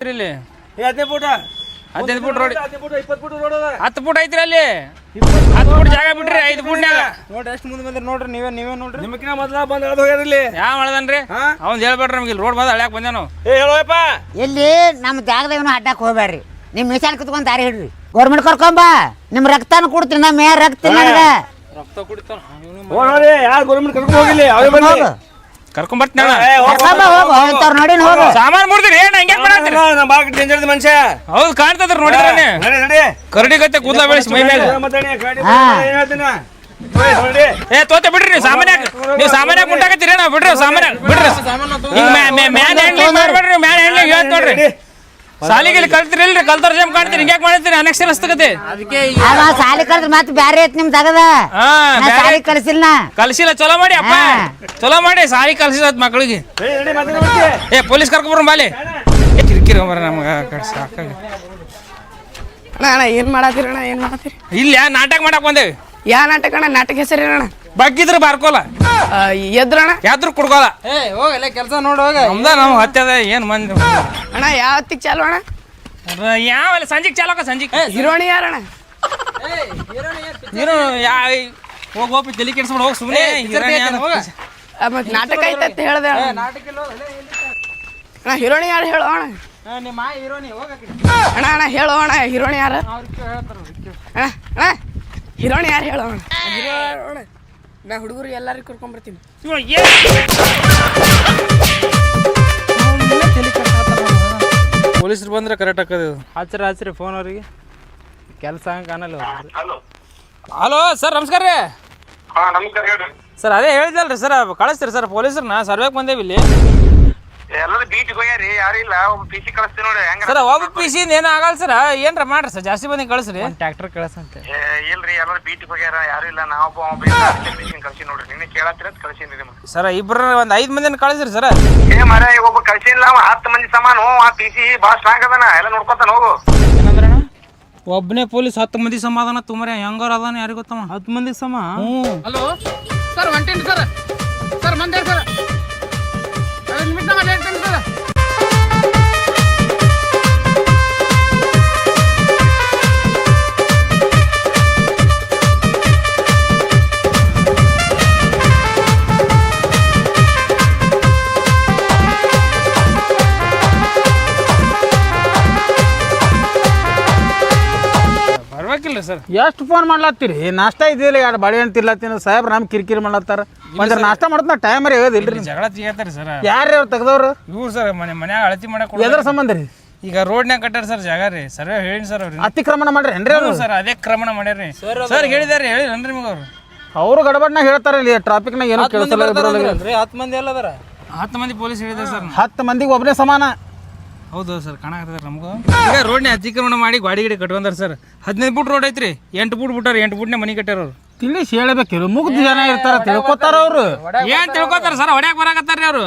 ಇಲ್ಲಿ 15 foot 15 foot road 20 foot road ಅದ 10 foot ಐತ್ರಿ ಅಲ್ಲಿ 10 ಫೂಟ್ ಜಾಗ ಬಿಟ್ರಿ 5 ಫೂಟ್ನಾಗ ನೋಡ್ರಿ ಎಷ್ಟು ಮುಂದೆ ಬಂದ್ರಿ ನೋಡ್ರಿ ನೀವೇ ನೋಡ್ರಿ ನಿಮ್ಮಕಿನ ಮೊದಲ ಬಂದ್ ಅಳದ್ ಹೋಗ್ಯಾರ ಇಲ್ಲಿ ಯಾವ ಮಾಡದನ್ರಿ ಅವ್ನು ಹೇಳ್ಬೇಡ್ರಿ ನಮ್ಗೆ ಇಲ್ಲಿ ರೋಡ್ ಬಂದ ಹಳ್ಯಾಕ ಬಂದೆ ನಾವು ಹೇಳೋಯಪ್ಪ ಇಲ್ಲಿ ನಮ್ಮ ಜಾಗದಾಗನು ಅಡ್ಡಕ್ಕೆ ಹೋಗ್ಬೇಡ್ರಿ ನಿಮ್ಮ ಮಿಸಾಲ್ ಕಿತ್ಕೊಂಡ್ ದಾರಿ ಹಿಡ್ರಿ ಗೌರ್ಮೆಂಟ್ ಕರ್ಕೊಂಬ ನಿಮ್ಮ ರಕ್ತಾನು ಕೊಡ್ತೀನಿ ನಮ್ಮ ಯಾರು ರಕ್ತ ನನಗೆ ರಕ್ತ ಕುಡಿತಾನ ನೋಡಿ ಯಾರು ಗೌರ್ಮೆಂಟ್ ಕರ್ಕೊಂಡು ಹೋಗಿಲ್ಲ ಅವೇ ಬಂದು ಕರ್ಕೊಂಬರ್ತೀನಿ ಕರ್ಕೊಂಬ ಹೋಗು ಇಂಥವ್ರು ನೋಡಿ ಹೋಗು ಸಾಮಾನು ಮುಡ್ದಿರಿ ಏನ್ ಹಂಗೆ ಮಾಡತ್ತೀರಿ ನಮ್ಮ ಬಾಗ ಡೇಂಜರ್ ಮನುಷ್ಯ ಹೌದು ಕಾಣ್ತದ್ರಿ ನೋಡಿದ್ರೆ ನಡಿ ನಡಿ ಕರಡಿ ಗತ್ತೆ ಕೂದಲ ಬೆಳೆಸಿ ಮೈ ಮೇಲೆ ಮಾತಾಡಿ ಗಾಡಿ ಏನ್ ಹೇಳ್ತೀನ ನೋಡಿ ಏ ತೋತೆ ಬಿಡ್ರಿ ನೀವು ಸಾಮಾನ್ಯಾಗ ಮುಂಟಾಕತ್ತೀರಿ ನಾವು ಬಿಡ್ರಿ ಸಾಮಾನ್ಯಾಗ ಬಿಡ್ರಿ ಹಿಂಗ ಮ್ಯಾನ್ ಹ್ಯಾಂಡ್ಲಿಂಗ್ ಮಾಡ್ಬೇಡ್ರಿ ಮ್ಯಾನ್ ಹ್ಯಾಂಡ್ಲಿಂಗ್ ಹೇಳ್ತ ನೋಡ್ರಿ ಸಾಲಿಗೆ ಕಲ್ತಿರಿ ಇಲ್ರಿ ಕಲ್ತಾರ ಜಮ್ ಕಾಣ್ತೀರಿ ಹಿಂಗ್ಯಾಕ್ ಮಾಡ್ತೀರಿ ಅನಕ್ಷರಸ್ತಕತೆ ಅವ ಸಾಲಿ ಕಲ್ತ್ರೆ ಮತ್ತೆ ಬ್ಯಾರೆ ಐತಿ ನಿಮ್ ತಗದ ಸಾಲಿ ಕಳ್ಸಿಲ್ಲ ಕಲ್ಸಿಲ್ಲ ಚಲೋ ಮಾಡಿ ಅಪ್ಪ ಚಲೋ ಮಾಡಿ ಸಾಲಿ ಕಲ್ಸಿಲ್ಲ ಮಕ್ಕಳಿಗೆ ನಡಿ ಮಾತಾಡಿ ಏ ಪೊಲೀಸ್ ಕರ್ಕೊಂಡ್ಬರ ಬಾಲಿ ಕಿರಿಕಿರಿ ಮರ ನಮ್ಗೆ ಸಾಕಾಗಿ ಅಣ್ಣ ಏನ್ ಮಾಡತ್ತೀರಿ ಅಣ್ಣ ಏನ್ ಮಾಡತ್ತೀರಿ ಇಲ್ಲ ನಾಟಕ ಮಾಡಕ್ ಬಂದೇವಿ ಯಾ ನಾಟಕ ಅಣ್ಣ ನಾಟಕ ಹೆಸರು ಅಣ್ಣ ಬಗ್ಗಿದ್ರ ಬಾರ್ಕೋಲ ಎದ್ರಣ್ಣ ಯಾದ್ರು ಕುಡ್ಕೋಲ ಏ ಹೋಗಲ್ಲ ಕೆಲಸ ನೋಡಿ ಹೋಗ ನಮ್ದ ನಾವು ಹತ್ತದ ಏನ್ ಮಂದಿ ಅಣ್ಣ ಯಾವ ಹೊತ್ತಿಗೆ ಚಾಲು ಅಣ್ಣ ಯಾವಲ್ಲ ಸಂಜಿಗ್ ಚಾಲಕ ಸಂಜಿಗ್ ಹಿರೋಣಿ ಯಾರಣ್ಣ ನೀನು ಹೋಗಿ ಹೋಗಿ ತಲೆ ಕೆಡ್ಸ್ಬಿಡು ಹೋಗಿ ಸುಮ್ಮನೆ ಮತ್ತೆ ನಾಟಕ ಐತಂತ ಹೇಳ್ದೆ ಅಣ್ಣ ಅಣ್ಣ ಹಿರೋಣಿ ಯಾರು ಹೇಳು ಅಣ್ಣ ನಿಮ್ಮ ಹೀರೋನಿ ಹೋಗ ಅಣ್ಣ ಅಣ್ಣ ಹೇಳು ಅಣ್ಣ ಹಿರೋಣಿ ಯಾರು ಅಣ್ಣ ಅಣ್ಣ ಹಿರೋಣಿ ಯಾರು ಹೇಳು ಅಣ್ಣ ಅಣ್ಣ ನಾ ಹುಡುಗರು ಎಲ್ಲರಿಗೂ ಕರ್ಕೊಂಡ್ಬರ್ತೀನಿ ಪೊಲೀಸರು ಬಂದ್ರೆ ಕರೆಕ್ಟ್ ಹಾಕೋದು ಹಚ್ರಿ ಫೋನ್ ಅವ್ರಿಗೆ ಕೆಲಸ ಹಂಗೆ ಕಾಣಲ್ಲ ಹಲೋ ಸರ್ ನಮಸ್ಕಾರ ರೀ ನಮಸ್ಕಾರ ಹೇಳ್ರಿ ಸರ್ ಅದೇ ಹೇಳಿದಲ್ರಿ ಸರ್ ಕಳಿಸ್ತೀರಿ ಸರ್ ಪೊಲೀಸರನ್ನ ಸರ್ವೆಗೆ ಬಂದೇವಿ ಇಲ್ಲಿ ಎಲ್ಲರೂ ಬೀಚ್ ಹೋಗ್ಯಾರಿ ಯಾರು ಇಲ್ಲ ಒಬ್ಬ ಪಿ ಸಿ ಕಳಿಸ್ತೀವಿ ನೋಡಿ ಹೆಂಗ ಸರ್ ಒಬ್ಬ ಪಿ ಸಿ ಏನು ಆಗಲ್ಲ ಸರ್ ಏನ್ರ ಮಾಡ್ರಿ ಸರ್ ಜಾಸ್ತಿ ಮಂದಿ ಕಳಿಸ್ರಿ ಟ್ರ್ಯಾಕ್ಟರ್ ಕಳ್ಸಂತೆ ಇಲ್ರಿ ಎಲ್ಲರೂ ಬೀಚ್ ಹೋಗ್ಯಾರ ಯಾರು ಇಲ್ಲ ನಾವು ಕಳ್ಸಿ ನೋಡ್ರಿ ನಿನ್ನೆ ಕೇಳತ್ತಿರ ಕಳ್ಸೀನಿ ನಿಮ್ಗೆ ಸರ್ ಇಬ್ಬರು ಒಂದು 5 ಮಂದಿನ ಕಳಿಸ್ರಿ ಸರ್ ಏ ಮರ ಒಬ್ಬ ಕಳ್ಸಿಲ್ಲ 10 ಮಂದಿ ಸಮಾನು ಆ ಪಿ ಸಿ ಭಾಳ ಸ್ಟ್ರಾಂಗ್ ಅದಾನ ಎಲ್ಲ ನೋಡ್ಕೊತಾನ ಹೋಗು ಏನಂದ್ರಣ ಒಬ್ಬನೇ ಪೊಲೀಸ್ 10 ಮಂದಿ ಸಮಾಧಾನ ತುಮರೆ ಹೆಂಗಾರ ಅದಾನ ಯಾರಿಗ ಗೊತ್ತಮ್ಮ 10 ಮಂದಿ ಸಮ ಹಲೋ ಸರ್ ಹೊಂಟೇನಿ ಸರ್ ಸರ್ ಮಂದೇ ಸರ್ ಹೇಳ್ತೇನೆ ಸರ್ ಬರ್ಬೇಕಿಲ್ಲ ಸರ್ ಎಷ್ಟು ಫೋನ್ ಮಾಡ್ಲತ್ತೀರಿ ನಾಷ್ಟ ಇದಿಲ್ಲ ಎರಡು ಬಾಳೆಹಣ್ಣು ತಿರ್ಲತ್ತೀನಿ ಸಾಹೇಬ್ರು ನಮ್ಗೆ ಕಿರಿಕಿರಿ ಮಾಡ್ಲತ್ತಾರ ಒಂದ್ರ ನಾಷ್ಟ ಮಾಡತ್ನ ಟೈಮರ್ ಹೇಳೋದಿಲ್ರಿ ಜಗಳ ತೆಗಿತಾರೆ ಸರ್ ಯಾರ್ರಿ ಅವ್ರು ತೆಗ್ದವ್ರು ಇವ್ರು ಸರ್ ಮನ್ಯಾಗ ಅಳತಿ ಮಾಡಕ್ ಎದ್ರ ಸಂಬಂಧ ರೀ ಈಗ ರೋಡ್ನ್ಯಾಗ ಕಟ್ಟಾರ ಸರ್ ಜಾಗ ರೀ ಸರ್ವೆ ಹೇಳಿನಿ ಸರ್ ಅವ್ರಿಗೆ ಅತಿಕ್ರಮಣ ಮಾಡ್ರಿ ಏನ್ರಿ ಅವ್ರು ಸರ್ ಅದೇ ಕ್ರಮಣ ಮಾಡ್ಯಾರ್ರಿ ಸರ್ ಹೇಳಿದಾರೆ ಹೇಳಿರನ್ರಿ ನಿಮಗೆ ಅವ್ರು ಅವರು ಗಡಬಡ್ನಾಗ ಹೇಳ್ತಾರ ಇಲ್ಲಿ ಟ್ರಾಫಿಕ್ನಾಗ ಏನೋ ಕೇಳಿಸಲ್ಲ 10 ಮಂದಿ ಎಲ್ಲ ಅದಾರ 10 ಮಂದಿ ಪೊಲೀಸ್ ಹೇಳಿದಾರೆ ಸರ್ 10 ಮಂದಿಗೆ ಒಬ್ಬನೇ ಸಮಾನ ಹೌದು ಸರ್ ಕಾಣಕತ್ತದ ನಮಗೂ ಈಗ ರೋಡ್ನೇ ಅತಿಕ್ರಮಣ ಮಾಡಿ ಗಾಡಿ ಗಿಡಿ ಕಟ್ಕೊಂಡಾರ ಸರ್ 15 ಫೂಟ್ ರೋಡ್ ಐತ್ರಿ 8 ಫೂಟ್ ಬಿಟ್ಟಾರ 8 ಫೂಟ್ನೇ ಮನೆ ಕಟ್ಟಾರ ಅವ್ರು ತಿಳಿಸಿ ಹೇಳಬೇಕಿರು ಮುಗ್ದು ಜನ ಇರ್ತಾರ ತಿಳ್ಕೊತಾರ ಅವ್ರು ಏನ್ ತಿಳ್ಕೊತಾರ ಸರ್ ಹೊಡ್ಯಾಕ ಬರಾಕತ್ತಾರ್ರಿ ಅವ್ರು